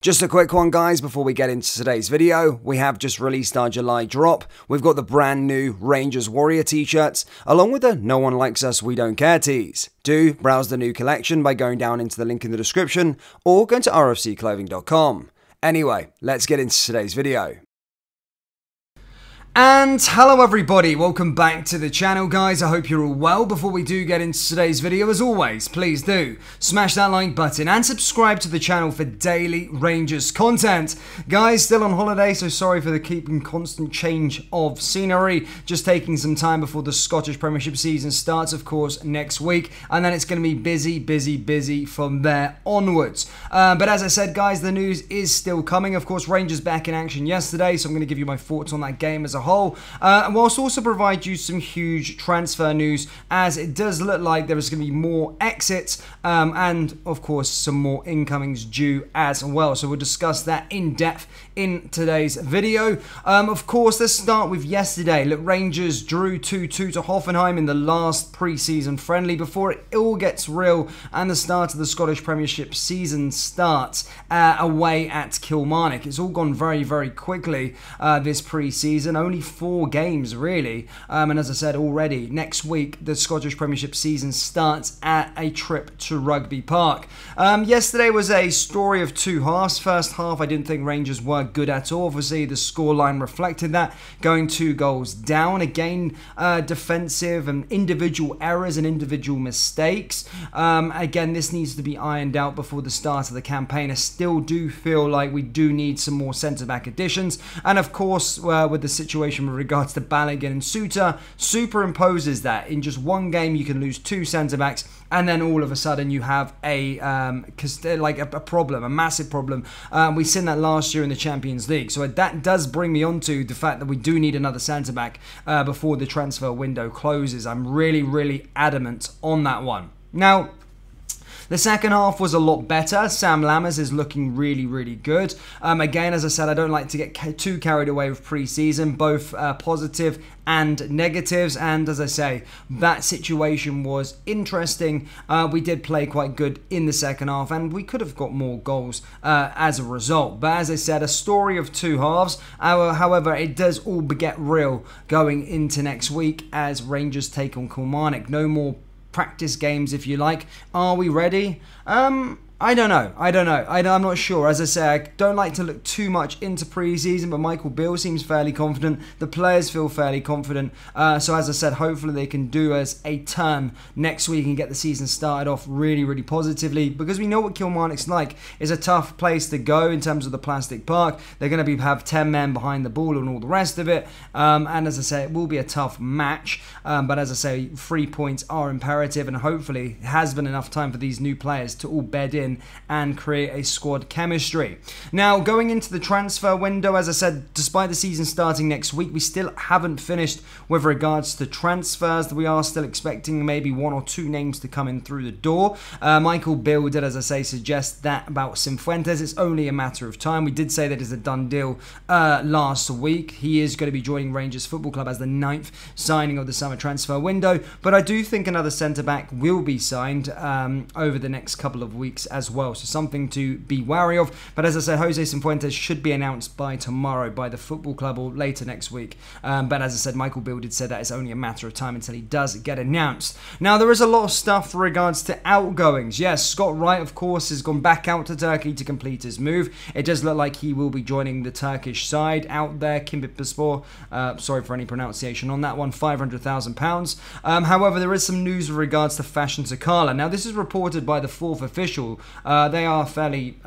Just a quick one, guys, before we get into today's video. We have just released our July drop. We've got the brand new Rangers Warrior t-shirts, along with the No One Likes Us, We Don't Care tees. Do browse the new collection by going down into the link in the description, or go to rfcclothing.com. Anyway, let's get into today's video. And hello everybody, welcome back to the channel, guys. I hope you're all well. Before we do get into today's video, as always, please do smash that like button and subscribe to the channel for daily Rangers content. Guys, still on holiday, so sorry for the keeping constant change of scenery. Just taking some time before the Scottish Premiership season starts, of course, next week, and then it's going to be busy from there onwards. But as I said, guys, the news is still coming. Of course, Rangers back in action yesterday, so I'm going to give you my thoughts on that game as a whole, whilst also provide you some huge transfer news, as it does look like there is going to be more exits and of course some more incomings due as well. So we'll discuss that in depth in today's video. Of course, let's start with yesterday. Look, Rangers drew 2-2 to Hoffenheim in the last pre-season friendly before it all gets real and the start of the Scottish Premiership season starts away at Kilmarnock. It's all gone very quickly this pre-season. Only 4 games really, and as I said already, next week the Scottish Premiership season starts at a trip to Rugby Park. Yesterday was a story of two halves. First half, I didn't think Rangers were good at all. Obviously the scoreline reflected that, going 2 goals down. Again, defensive and individual errors and individual mistakes. Again, this needs to be ironed out before the start of the campaign. I still do feel like we do need some more centre-back additions, and of course with the situation with regards to Balogun and Suter, superimposes that. In just one game you can lose 2 centre-backs, and then all of a sudden you have a problem, a massive problem. We've seen that last year in the Champions League. So that does bring me on to the fact that we do need another centre-back before the transfer window closes. I'm really adamant on that one. Now, the second half was a lot better. Sam Lammers is looking really good. Again, as I said, I don't like to get too carried away with pre-season, both positive and negatives. And as I say, that situation was interesting. We did play quite good in the second half, and we could have got more goals as a result. But as I said, a story of 2 halves. However, it does all get real going into next week as Rangers take on Kilmarnock. No more practice games, if you like. Are we ready? I don't know. I'm not sure. As I say, I don't like to look too much into pre-season, but Michael Beale seems fairly confident. The players feel fairly confident. So as I said, hopefully they can do us a turn next week and get the season started off really positively, because we know what Kilmarnock's like. It's a tough place to go in terms of the plastic park. They're going to have 10 men behind the ball and all the rest of it. And as I say, it will be a tough match. But as I say, 3 points are imperative, and hopefully it has been enough time for these new players to all bed in and create a squad chemistry. Now, going into the transfer window, as I said, despite the season starting next week, we still haven't finished with regards to transfers. We are still expecting maybe 1 or 2 names to come in through the door. Michael Beale did, as I say, suggest that about Cifuentes. It's only a matter of time. We did say that it's a done deal last week. He is going to be joining Rangers Football Club as the 9th signing of the summer transfer window, but I do think another centre-back will be signed over the next couple of weeks as well, so something to be wary of. But as I say, Jose Cifuentes should be announced by tomorrow by the football club, or later next week. But as I said, Michael Beale did say that it's only a matter of time until he does get announced. Now, there is a lot of stuff with regards to outgoings. Yes, Scott Wright, of course, has gone back out to Turkey to complete his move. It does look like he will be joining the Turkish side out there, Kimbitspor. Sorry for any pronunciation on that one, £500,000. However, there is some news with regards to Fashion Sakala. Now, this is reported by the 4th official. They are a fairly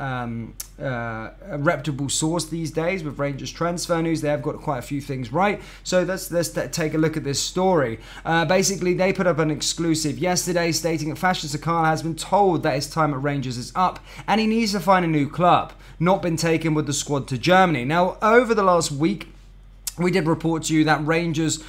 reputable source these days with Rangers transfer news. They have got quite a few things right. So let's take a look at this story. Basically, they put up an exclusive yesterday stating that Fashion Sakala has been told that his time at Rangers is up and he needs to find a new club. Not been taken with the squad to Germany. Now, over the last week, we did report to you that Rangers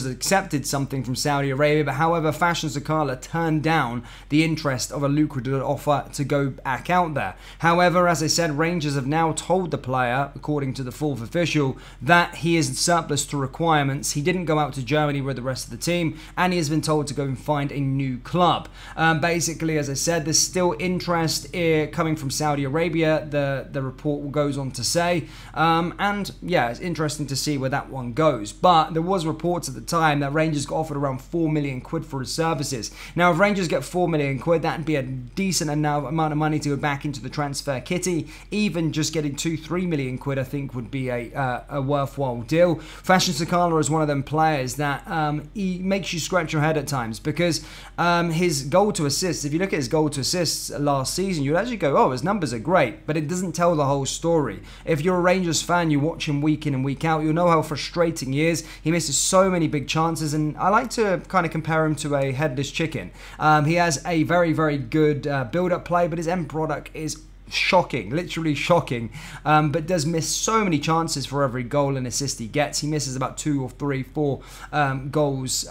accepted something from Saudi Arabia, but however, Fashion Sakala turned down the interest of a lucrative offer to go back out there. However, as I said, Rangers have now told the player, according to the fourth official, that he is surplus to requirements. He didn't go out to Germany with the rest of the team, and he has been told to go and find a new club. Basically, as I said, there's still interest coming from Saudi Arabia, the report goes on to say, and yeah, it's interesting to see where that one goes. But there was reports at the time that Rangers got offered around 4 million quid for his services. Now, if Rangers get 4 million quid, that'd be a decent amount of money to go back into the transfer kitty. Even just getting 2-3 million quid, I think, would be a worthwhile deal. Fashion Sakala is one of them players that he makes you scratch your head at times, because his goal to assists, if you look at his goal to assists last season, you'd actually go, oh, his numbers are great, but it doesn't tell the whole story. If you're a Rangers fan, you watch him week in and week out, you'll know how frustrating he is. He misses so many big chances, and I like to kind of compare him to a headless chicken. He has a very, very good build-up play, but his end product is shocking, literally shocking, but does miss so many chances for every goal and assist he gets. He misses about 2 or 3, 4 goals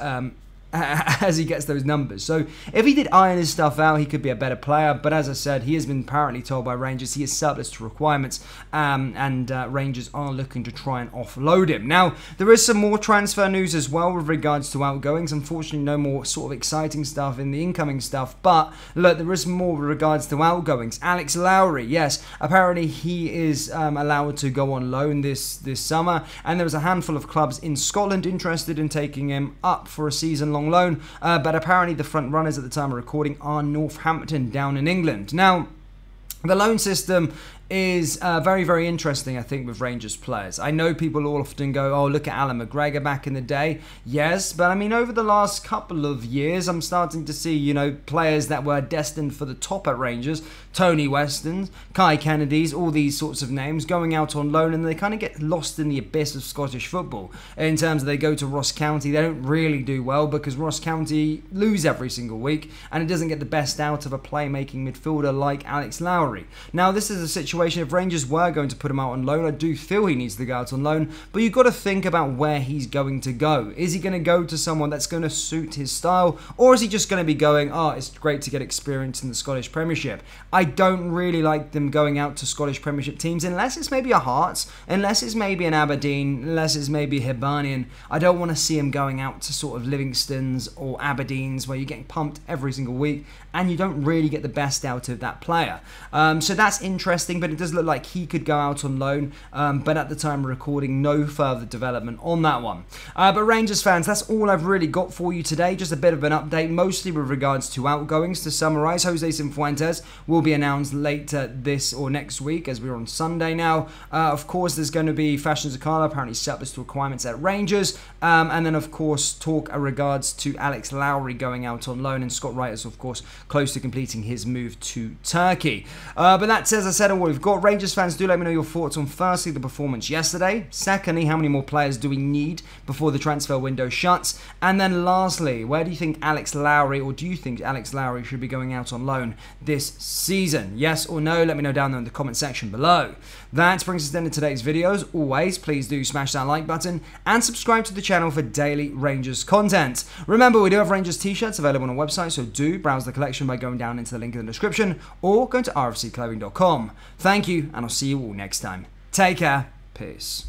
as he gets those numbers. So if he did iron his stuff out, he could be a better player. But as I said, he has been apparently told by Rangers he is surplus to requirements, and Rangers are looking to try and offload him. Now, there is some more transfer news as well with regards to outgoings. Unfortunately, no more sort of exciting stuff in the incoming stuff. But look, there is more with regards to outgoings. Alex Lowry, yes, apparently he is allowed to go on loan this summer, and there was a handful of clubs in Scotland interested in taking him up for a season-long loan, but apparently the front runners at the time of recording are Northampton down in England. Now, the loan system is very, very interesting, I think, with Rangers players. I know people all often go, oh, look at Alan McGregor back in the day. Yes, but I mean, over the last couple of years, I'm starting to see, you know, players that were destined for the top at Rangers, Tony Westons, Kai Kennedys, all these sorts of names, going out on loan, and they kind of get lost in the abyss of Scottish football. In terms of they go to Ross County, they don't really do well because Ross County lose every single week, and it doesn't get the best out of a playmaking midfielder like Alex Lowry. Now, this is a situation, if Rangers were going to put him out on loan, I do feel he needs to go out on loan, but you've got to think about where he's going to go. Is he going to go to someone that's going to suit his style, or is he just going to be going, oh, it's great to get experience in the Scottish Premiership? I don't really like them going out to Scottish Premiership teams unless it's maybe a Hearts, unless it's maybe an Aberdeen, unless it's maybe a Hibernian. I don't want to see him going out to sort of Livingstons or Aberdeens where you're getting pumped every single week and you don't really get the best out of that player. So that's interesting, but it does look like he could go out on loan, but at the time of recording, no further development on that one. But Rangers fans, that's all I've really got for you today. Just a bit of an update, mostly with regards to outgoings. To summarise, Jose Cifuentes will be announced later this or next week, as we're on Sunday now. Of course, there's going to be Fashion Sakala, apparently surplus to requirements at Rangers, and then of course talk in regards to Alex Lowry going out on loan, and Scott Wright is of course close to completing his move to Turkey. But that's, as I said, all we've got. Rangers fans, do let me know your thoughts on, firstly, the performance yesterday. Secondly, how many more players do we need before the transfer window shuts? And then lastly, where do you think Alex Lowry, or do you think Alex Lowry should be going out on loan this season? Yes or no? Let me know down there in the comment section below. That brings us to the end of today's video. As always, please do smash that like button and subscribe to the channel for daily Rangers content. Remember, we do have Rangers t-shirts available on our website, so do browse the collection by going down into the link in the description or going to rfcclothing.com. Thank you, and I'll see you all next time. Take care. Peace.